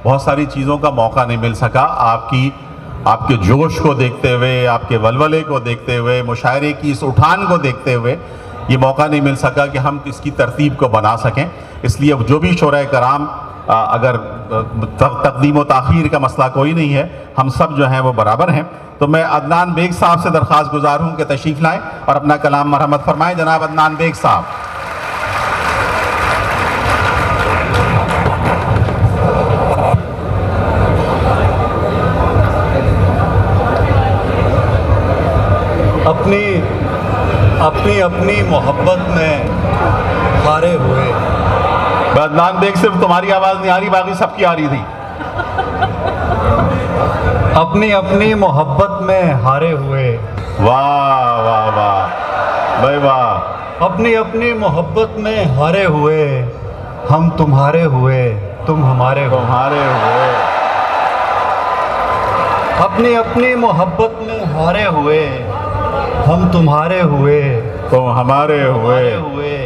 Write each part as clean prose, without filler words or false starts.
बहुत सारी चीज़ों का मौका नहीं मिल सका। आपके जोश को देखते हुए, आपके वलवले को देखते हुए, मुशायरे की इस उठान को देखते हुए ये मौका नहीं मिल सका कि हम इसकी तरतीब को बना सकें। इसलिए जो भी शोराए कराम, अगर तक़दीम व ताख़ीर का मसला कोई नहीं है, हम सब जो हैं वो बराबर हैं। तो मैं अदनान बेग साहब से दरख्वास्त गुजार हूँ कि तशरीफ़ लाएँ और अपना कलाम मरहमत फरमाएँ। जनाब अदनान बेग साहब। अपनी मोहब्बत में हारे हुए। अदनान बेग सिर्फ तुम्हारी आवाज़ नहीं आ रही, बाकी सबकी आ रही थी। अपनी मोहब्बत में हारे हुए। वाह वाह वाह भाई वाह। अपनी मोहब्बत में हारे हुए, हम तुम्हारे हुए, तुम हमारे हो। अपनी मोहब्बत में हारे हुए, हम तुम्हारे हुए, तुम हमारे हुए।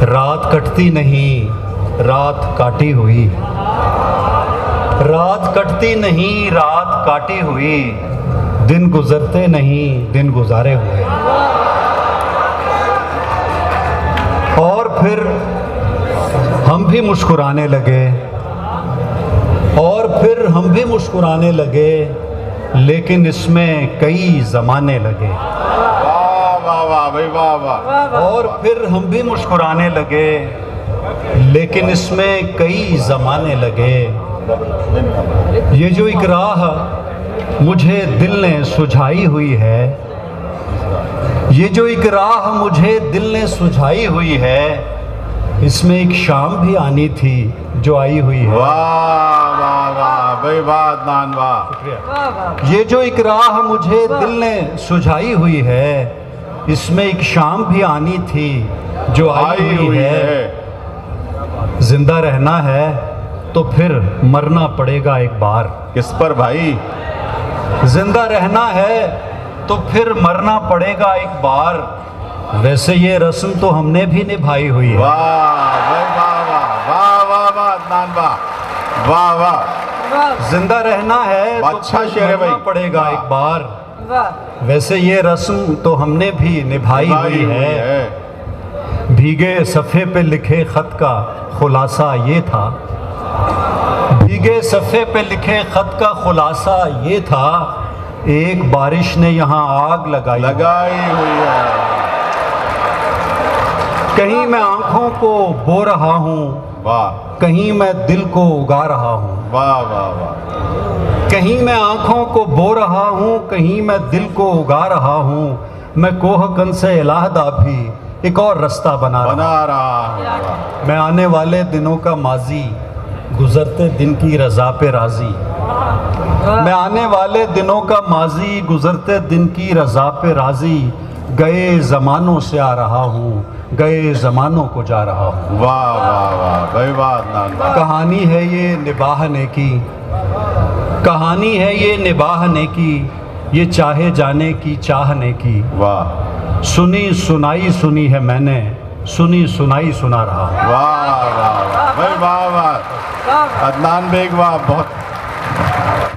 रात कटती नहीं, रात काटी हुई। रात कटती नहीं, रात काटी हुई। दिन गुजरते नहीं, दिन गुजारे हुए। और फिर हम भी मुस्कुराने लगे, और फिर हम भी मुस्कुराने लगे, लेकिन इसमें कई ज़माने लगे। वाह वाह वाह भाई वाह वाह। और फिर हम भी मुस्कुराने लगे, लेकिन इसमें कई ज़माने लगे। ये जो एक राह मुझे दिल ने सुझाई हुई है, ये जो एक राह मुझे दिल ने सुझाई हुई है, इसमें एक शाम भी आनी थी जो आई हुई है। वाह वाह वाह भाई वाह अदनान वाह। शुक्रिया। ये जो एक राह मुझे दिल ने सुझाई हुई है, इसमें एक शाम भी आनी थी जो आई हुई है। जिंदा रहना है तो फिर मरना पड़ेगा एक बार। किस पर भाई? जिंदा रहना है तो फिर मरना पड़ेगा एक बार। वैसे ये रस्म तो हमने भी निभाई हुई है। वाह भाई वाह वाह वाह वाह वाह अदनान वाह वाह वाह। जिंदा रहना है तो अच्छा फिर शेर है मरना भाई। पड़ेगा एक बार। वैसे ये रस्म तो हमने भी निभाई हुई है। भीगे सफ़े पे लिखे ख़त का खुलासा ये था। भीगे सफ़े पे लिखे ख़त का खुलासा ये था, एक बारिश ने यहाँ आग लगाई हुई है। कहीं मैं आँखों को बो रहा हूँ, वाह। कहीं मैं दिल को उगा रहा हूँ। वाह वाह वाह। कहीं मैं आँखों को बो रहा हूँ, कहीं मैं दिल को उगा रहा हूँ। मैं कोहकन से इलाहदा भी एक और रास्ता बना रहा हूँ। मैं आने वाले दिनों का माजी, गुजरते दिन की रज़ा पे राज़ी। मैं आने वाले दिनों का माजी, गुजरते दिन की रज़ा पे राज़ी। गए ज़मानों से आ रहा हूँ, गए ज़मानों को जा रहा हूँ। वाह वाह वाह भाई वाह अदनान वाह। कहानी है ये निभाने की, कहानी है ये निभाने की, ये चाहे जाने की चाहने की। वाह। सुनी सुनाई सुनी है मैंने, सुनी सुनाई सुना रहा हूँ। वाह वाह वाह भाई वाह वाह। अदनान बेग वाह। बहुत